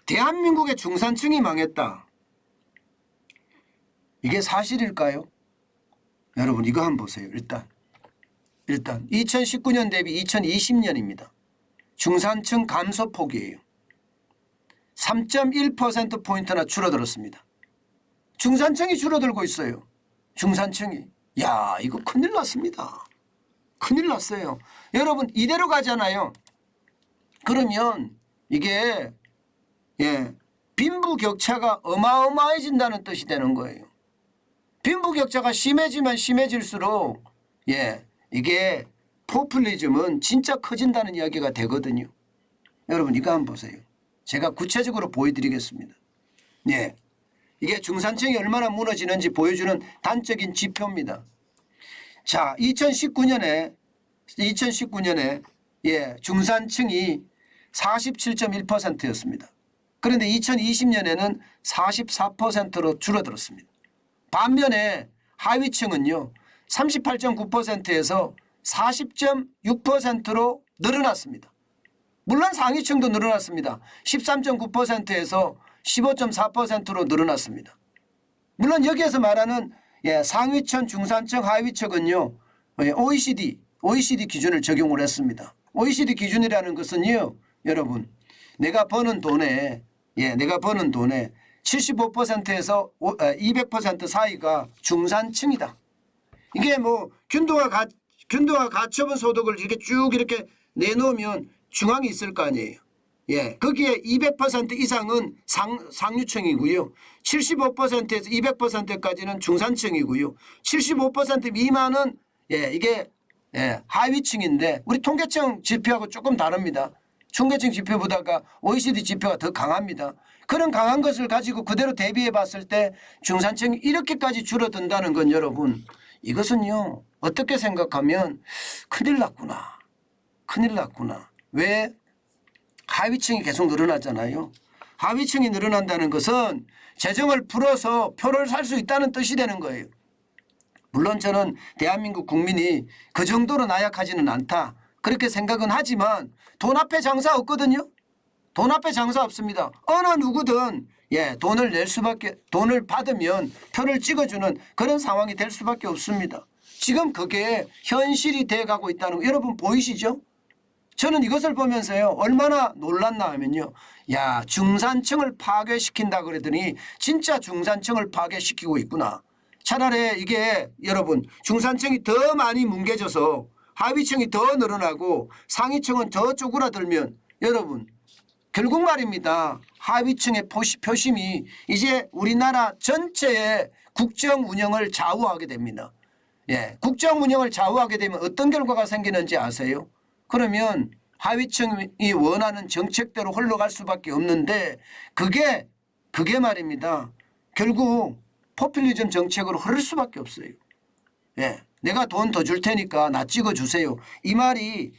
대한민국의 중산층이 망했다. 이게 사실일까요? 여러분 이거 한번 보세요. 일단 2019년 대비 2020년입니다. 중산층 감소폭이에요. 3.1%포인트나 줄어들었습니다. 중산층이 줄어들고 있어요. 중산층이. 야, 이거 큰일 났습니다. 큰일 났어요. 여러분 이대로 가잖아요. 그러면 이게 빈부격차가 어마어마해진다는 뜻이 되는 거예요. 빈부격차가 심해지면 심해질수록 이게 포퓰리즘은 진짜 커진다는 이야기가 되거든요. 여러분 이거 한번 보세요. 제가 구체적으로 보여드리겠습니다. 이게 중산층이 얼마나 무너지는지 보여주는 단적인 지표입니다. 자, 2019년에 중산층이 47.1%였습니다. 그런데 2020년에는 44%로 줄어들었습니다. 반면에 하위층은요 38.9%에서 40.6%로 늘어났습니다. 물론 상위층도 늘어났습니다. 13.9%에서 15.4%로 늘어났습니다. 물론 여기에서 말하는 상위층, 중산층, 하위층은요 OECD 기준을 적용을 했습니다. OECD 기준이라는 것은요 여러분 내가 버는 돈의 75%에서 200% 사이가 중산층이다. 이게 뭐 균등화 가처분 소득을 이렇게 쭉 이렇게 내놓으면 중앙이 있을 거 아니에요. 거기에 200% 이상은 상류층이고요. 75%에서 200%까지는 중산층이고요. 75% 미만은 이게 하위층인데 우리 통계청 지표하고 조금 다릅니다. 통계청 지표보다가 OECD 지표가 더 강합니다. 그런 강한 것을 가지고 그대로 대비해 봤을 때 중산층이 이렇게까지 줄어든다는 건 여러분 이것은요 어떻게 생각하면 큰일 났구나. 큰일 났구나. 왜? 하위층이 계속 늘어났잖아요. 하위층이 늘어난다는 것은 재정을 풀어서 표를 살 수 있다는 뜻이 되는 거예요. 물론 저는 대한민국 국민이 그 정도로 나약하지는 않다. 그렇게 생각은 하지만 돈 앞에 장사 없거든요. 돈 앞에 장사 없습니다. 어느 누구든 돈을 받으면 표를 찍어주는 그런 상황이 될 수밖에 없습니다. 지금 그게 현실이 돼가고 있다는 거 여러분 보이시죠? 저는 이것을 보면서요 얼마나 놀랐나 하면요. 야 중산층을 파괴시킨다 그러더니 진짜 중산층을 파괴시키고 있구나. 차라리 이게 여러분 중산층이 더 많이 뭉개져서 하위층이 더 늘어나고 상위층은 더 쪼그라들면 여러분 결국 말입니다. 하위층의 표심이 이제 우리나라 전체의 국정 운영을 좌우하게 됩니다. 국정 운영을 좌우하게 되면 어떤 결과가 생기는지 아세요? 그러면 하위층이 원하는 정책대로 흘러갈 수밖에 없는데 그게 말입니다. 결국 포퓰리즘 정책으로 흐를 수밖에 없어요. 내가 돈 더 줄 테니까 나 찍어주세요. 이 말이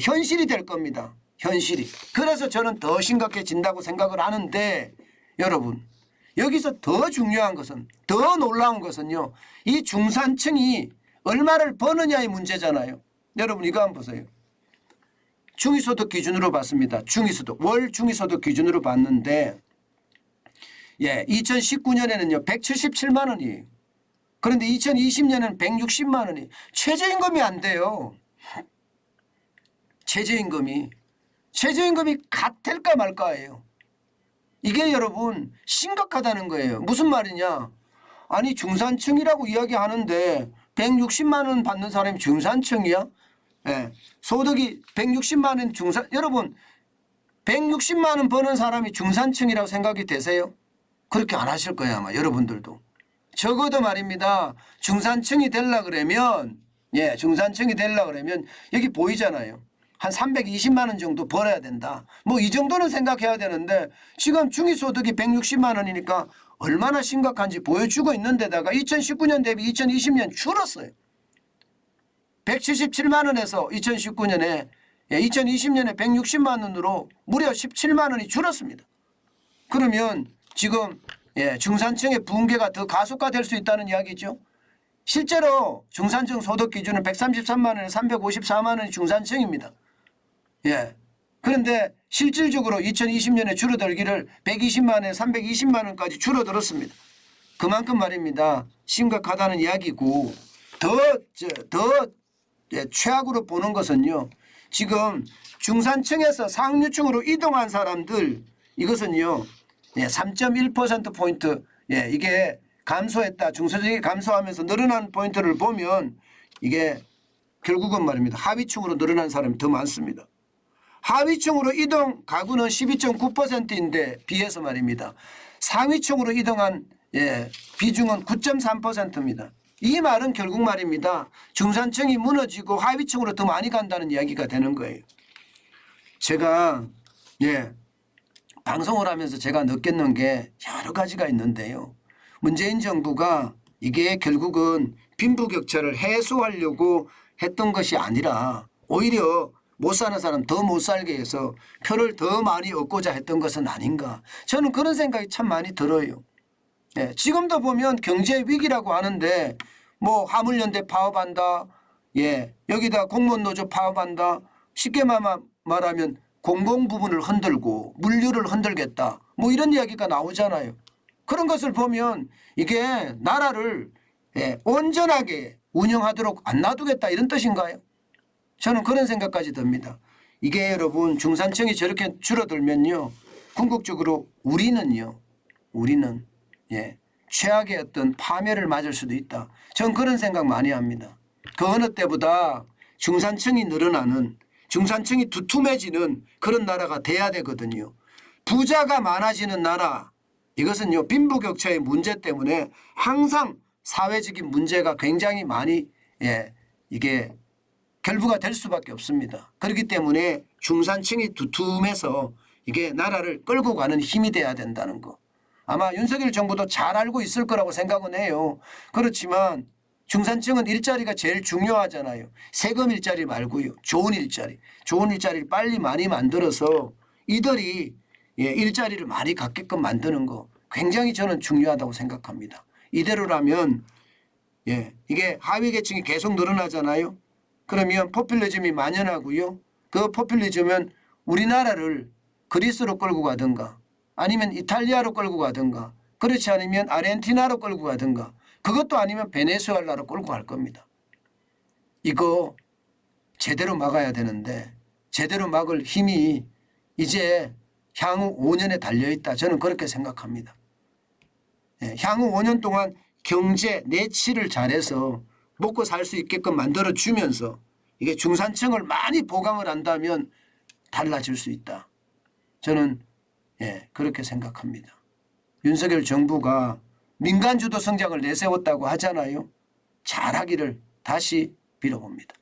현실이 될 겁니다. 현실이. 그래서 저는 더 심각해진다고 생각을 하는데 여러분 여기서 더 중요한 것은 더 놀라운 것은요. 이 중산층이 얼마를 버느냐의 문제잖아요. 여러분 이거 한번 보세요. 중위소득 기준으로 봤습니다. 월 중위소득 기준으로 봤는데 2019년에는요 177만 원이에요. 그런데 2020년에는 160만 원이 최저임금이 안 돼요. 최저임금이 같을까 말까예요. 이게 여러분 심각하다는 거예요. 무슨 말이냐. 아니 중산층이라고 이야기하는데 160만 원 받는 사람이 중산층이야? 소득이 160만 원 여러분 160만 원 버는 사람이 중산층이라고 생각이 되세요? 그렇게 안 하실 거예요 아마 여러분들도. 적어도 말입니다. 중산층이 되려고 그러면 여기 보이잖아요. 한 320만 원 정도 벌어야 된다. 뭐 이 정도는 생각해야 되는데 지금 중위소득이 160만 원이니까 얼마나 심각한지 보여주고 있는 데다가 2019년 대비 2020년 줄었어요. 177만 원에서 2019년에 2020년에 160만 원으로 무려 17만 원이 줄었습니다. 그러면 지금 중산층의 붕괴가 더 가속화될 수 있다는 이야기죠. 실제로 중산층 소득 기준은 133만 원에 354만 원이 중산층입니다. 그런데 실질적으로 2020년에 줄어들기를 120만에 320만 원까지 줄어들었습니다. 그만큼 말입니다. 심각하다는 이야기고 더 최악으로 보는 것은요. 지금 중산층에서 상류층으로 이동한 사람들 이것은요. 3.1%포인트 이게 감소했다. 중소득이 감소하면서 늘어난 포인트를 보면 이게 결국은 말입니다. 하위층으로 늘어난 사람이 더 많습니다. 하위층으로 이동 가구는 12.9%인데 비해서 말입니다. 상위층으로 이동한 비중은 9.3%입니다. 이 말은 결국 말입니다. 중산층이 무너지고 하위층으로 더 많이 간다는 이야기가 되는 거예요. 제가 방송을 하면서 제가 느꼈는 게 여러 가지가 있는데요. 문재인 정부가 이게 결국은 빈부격차를 해소하려고 했던 것이 아니라 오히려 못 사는 사람 더 못 살게 해서 표를 더 많이 얻고자 했던 것은 아닌가. 저는 그런 생각이 참 많이 들어요. 지금도 보면 경제 위기라고 하는데 뭐 화물연대 파업한다. 여기다 공무원 노조 파업한다. 쉽게 말하면 공공 부분을 흔들고 물류를 흔들겠다. 뭐 이런 이야기가 나오잖아요. 그런 것을 보면 이게 나라를 온전하게 운영하도록 안 놔두겠다 이런 뜻인가요? 저는 그런 생각까지 듭니다. 이게 여러분 중산층이 저렇게 줄어들면요. 궁극적으로 우리는 최악의 어떤 파멸을 맞을 수도 있다. 저는 그런 생각 많이 합니다. 그 어느 때보다 중산층이 늘어나는 중산층이 두툼해지는 그런 나라가 돼야 되거든요. 부자가 많아지는 나라 이것은요. 빈부격차의 문제 때문에 항상 사회적인 문제가 굉장히 많이 이게 결부가 될 수밖에 없습니다. 그렇기 때문에 중산층이 두툼해서 이게 나라를 끌고 가는 힘이 돼야 된다는 거. 아마 윤석열 정부도 잘 알고 있을 거라고 생각은 해요. 그렇지만 중산층은 일자리가 제일 중요하잖아요. 세금 일자리 말고요. 좋은 일자리를 빨리 많이 만들어서 이들이 일자리를 많이 갖게끔 만드는 거 굉장히 저는 중요하다고 생각합니다. 이대로라면 이게 하위 계층이 계속 늘어나잖아요. 그러면 포퓰리즘이 만연하고요. 그 포퓰리즘은 우리나라를 그리스로 끌고 가든가 아니면 이탈리아로 끌고 가든가 그렇지 않으면 아르헨티나로 끌고 가든가 그것도 아니면 베네수엘라로 끌고 갈 겁니다. 이거 제대로 막아야 되는데 제대로 막을 힘이 이제 향후 5년에 달려있다. 저는 그렇게 생각합니다. 향후 5년 동안 경제 내치를 잘해서 먹고 살 수 있게끔 만들어주면서 이게 중산층을 많이 보강을 한다면 달라질 수 있다. 저는 그렇게 생각합니다. 윤석열 정부가 민간주도 성장을 내세웠다고 하잖아요. 잘하기를 다시 빌어봅니다.